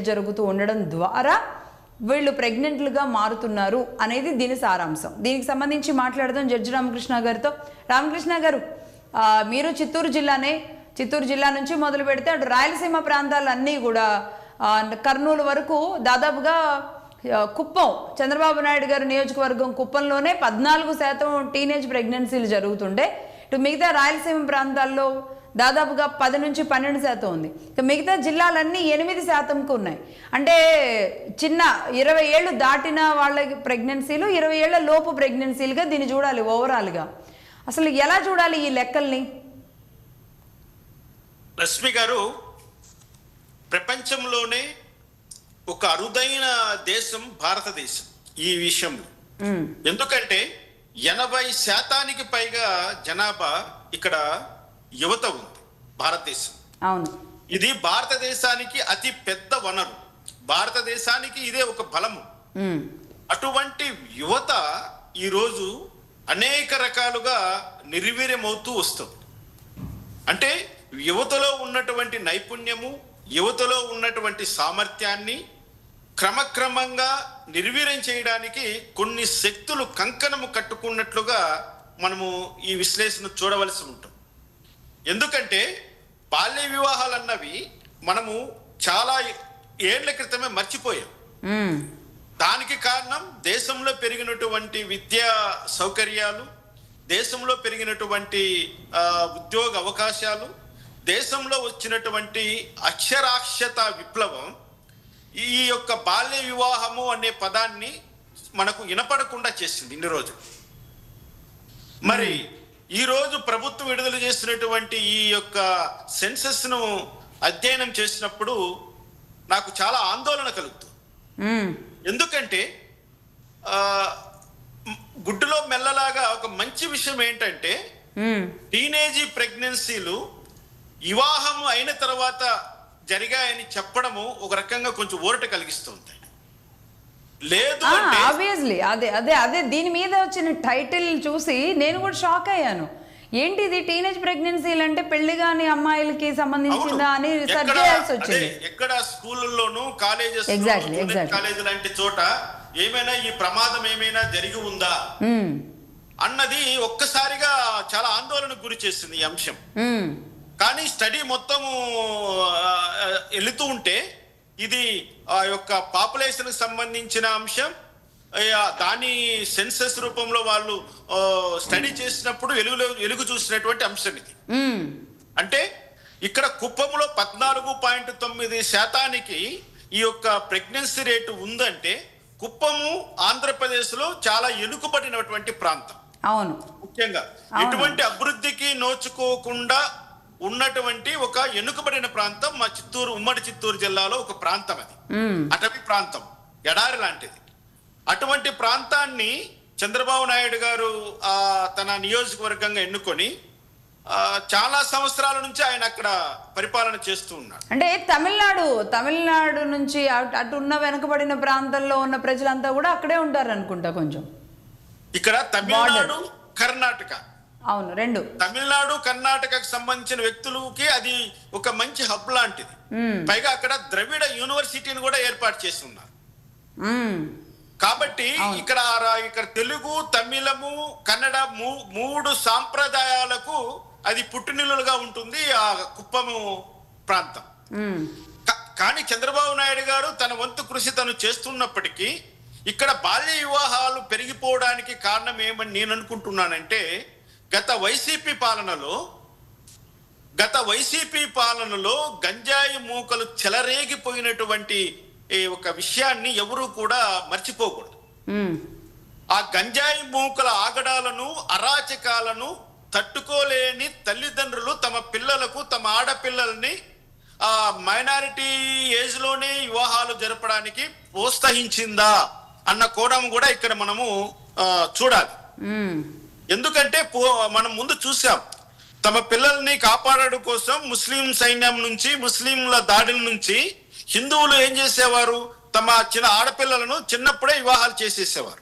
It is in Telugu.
జరుగుతూ ఉండడం ద్వారా వీళ్ళు ప్రెగ్నెంట్లుగా మారుతున్నారు అనేది దీని సారాంశం. దీనికి సంబంధించి మాట్లాడదాం జడ్జి రామకృష్ణ గారితో. రామకృష్ణ గారు, మీరు చిత్తూరు జిల్లా నుంచి మొదలు పెడితే అటు రాయలసీమ ప్రాంతాలన్నీ కూడా కర్నూలు వరకు దాదాపుగా కుప్పం, చంద్రబాబు నాయుడు గారు నియోజకవర్గం కుప్పంలోనే 14% టీనేజ్ ప్రెగ్నెన్సీలు జరుగుతుండే. ఇటు మిగతా రాయలసీమ ప్రాంతాల్లో దాదాపుగా 10 నుంచి 12% ఉంది. ఇక మిగతా జిల్లాలన్నీ 8%కు ఉన్నాయి. అంటే చిన్న 20 ఏళ్ళు దాటిన వాళ్ళ ప్రెగ్నెన్సీలు 20 ఏళ్ల లోపు ప్రెగ్నెన్సీలుగా దీన్ని చూడాలి ఓవరాల్గా. అసలు ఎలా చూడాలి ఈ లెక్కల్ని? రష్మి గారు, ప్రపంచంలోనే ఒక అరుదైన దేశం భారతదేశం ఈ విషయంలో. ఎందుకంటే 80% పైగా జనాభా ఇక్కడ యువత ఉంది భారతదేశం. అవును, ఇది భారతదేశానికి అతి పెద్ద వనరు, భారతదేశానికి ఇదే ఒక బలము. అటువంటి యువత ఈరోజు అనేక రకాలుగా నిర్వీర్యమవుతూ వస్తుంది. అంటే యువతలో ఉన్నటువంటి నైపుణ్యము, యువతలో ఉన్నటువంటి సామర్థ్యాన్ని క్రమక్రమంగా నిర్వీర్యం చేయడానికి కొన్ని శక్తులు కంకణము కట్టుకున్నట్లుగా మనము ఈ విశ్లేషణ చూడవలసి ఉంటుంది. ఎందుకంటే బాల్య వివాహాలు అన్నవి మనము చాలా ఏళ్ల క్రితమే మర్చిపోయాం. దానికి కారణం దేశంలో పెరిగినటువంటి విద్యా సౌకర్యాలు, దేశంలో పెరిగినటువంటి ఉద్యోగ అవకాశాలు, దేశంలో వచ్చినటువంటి అక్షరాస్యత విప్లవం ఈ యొక్క బాల్య వివాహము అనే పదాన్ని మనకు వినపడకుండా చేసింది ఇన్ని రోజులు. మరి ఈరోజు ప్రభుత్వం విడుదల చేసినటువంటి ఈ యొక్క సెన్సస్ ను అధ్యయనం చేసినప్పుడు నాకు చాలా ఆందోళన కలుగుతుంది. ఎందుకంటే గుడ్డులో మెల్లలాగా ఒక మంచి విషయం ఏంటంటే టీనేజీ ప్రెగ్నెన్సీలు వివాహం అయిన తర్వాత జరిగాయని చెప్పడము ఒక రకంగా కొంచెం ఊరట కలిగిస్తుంది. లేదు ఆబ్వియస్లీ అదే దీని మీద వచ్చిన టైటిల్ చూసి నేను కూడా షాక్ అయ్యాను. ఏంటి ఇది టీనేజ్ ప్రెగ్నెన్సీలు అంటే పెళ్లి కాని అమ్మాయిలకి సంబంధించిందా అని సెర్చ్ చేయాల్సి వచ్చింది. ఎక్కడ స్కూళ్ళలోనూ కాలేజెస్ కాలేజ్ లాంటి చోట ఏమైనా ఈ ప్రమాదం ఏమైనా జరిగి ఉందా అన్నది ఒక్కసారిగా చాలా ఆందోళనకు గురి చేసింది ఈ అంశం. కానీ స్టడీ మొత్తము వెళుతూ ఉంటే ఇది ఆ యొక్క పాపులేషన్ సంబంధించిన అంశం. దాని సెన్సస్ రూపంలో వాళ్ళు స్టడీ చేసినప్పుడు వెలుగు చూసినటువంటి అంశం ఇది. అంటే ఇక్కడ కుప్పంలో 14.9% ఈ యొక్క ప్రెగ్నెన్సీ రేటు ఉందంటే కుప్పము ఆంధ్రప్రదేశ్ లో చాలా వెనుకబడినటువంటి ప్రాంతం. అవును, ముఖ్యంగా ఎటువంటి అభివృద్ధికి నోచుకోకుండా ఉన్నటువంటి ఒక వెనుకబడిన ప్రాంతం మా ఉమ్మడి చిత్తూరు జిల్లాలో ఒక ప్రాంతం. అది అటవీ ప్రాంతం, ఎడారి లాంటిది. అటువంటి ప్రాంతాన్ని చంద్రబాబు నాయుడు గారు తన నియోజకవర్గంగా ఎన్నుకొని చాలా సంవత్సరాల నుంచి ఆయన అక్కడ పరిపాలన చేస్తూ ఉన్నాడు. అంటే తమిళనాడు నుంచి అటు ఉన్న వెనుకబడిన ప్రాంతంలో ఉన్న ప్రజలంతా కూడా అక్కడే ఉంటారు అనుకుంటా. కొంచెం ఇక్కడ తమిళనాడు, కర్ణాటక, అవును, రెండు తమిళనాడు కర్ణాటకకు సంబంధించిన వ్యక్తులకి అది ఒక మంచి హబ్ లాంటిది. పైగా అక్కడ ద్రవిడ యూనివర్సిటీని కూడా ఏర్పాటు చేసి ఉన్నారు. కాబట్టి ఇక్కడ తెలుగు, తమిళము, కన్నడ మూడు సాంప్రదాయాలకు అది పుట్టినిల్లుగా ఉంటుంది ఆ కుప్పము ప్రాంతం. కానీ చంద్రబాబు నాయుడు గారు తన వంతు కృషి తను చేస్తున్నప్పటికీ ఇక్కడ బాల్య వివాహాలు పెరిగిపోవడానికి కారణం ఏమని నేను అనుకుంటున్నానంటే గత వైసీపీ పాలనలో గంజాయి మూకలు చెలరేగిపోయినటువంటి ఒక విషయాన్ని ఎవరూ కూడా మర్చిపోకూడదు. ఆ గంజాయి మూకల ఆగడాలను, అరాచకాలను తట్టుకోలేని తల్లిదండ్రులు తమ పిల్లలకు, తమ ఆడపిల్లల్ని ఆ మైనారిటీ ఏజ్ లోనే వివాహాలు జరపడానికి ప్రోత్సహించిందా అన్న కోణం కూడా ఇక్కడ మనము చూడాలి. ఎందుకంటే మనం ముందు చూసాం, తమ పిల్లల్ని కాపాడడం కోసం ముస్లిం సైన్యం నుంచి, ముస్లింల దాడుల నుంచి హిందువులు ఏం చేసేవారు, తమ చిన్న ఆడపిల్లలను చిన్నప్పుడే వివాహాలు చేసేసేవారు.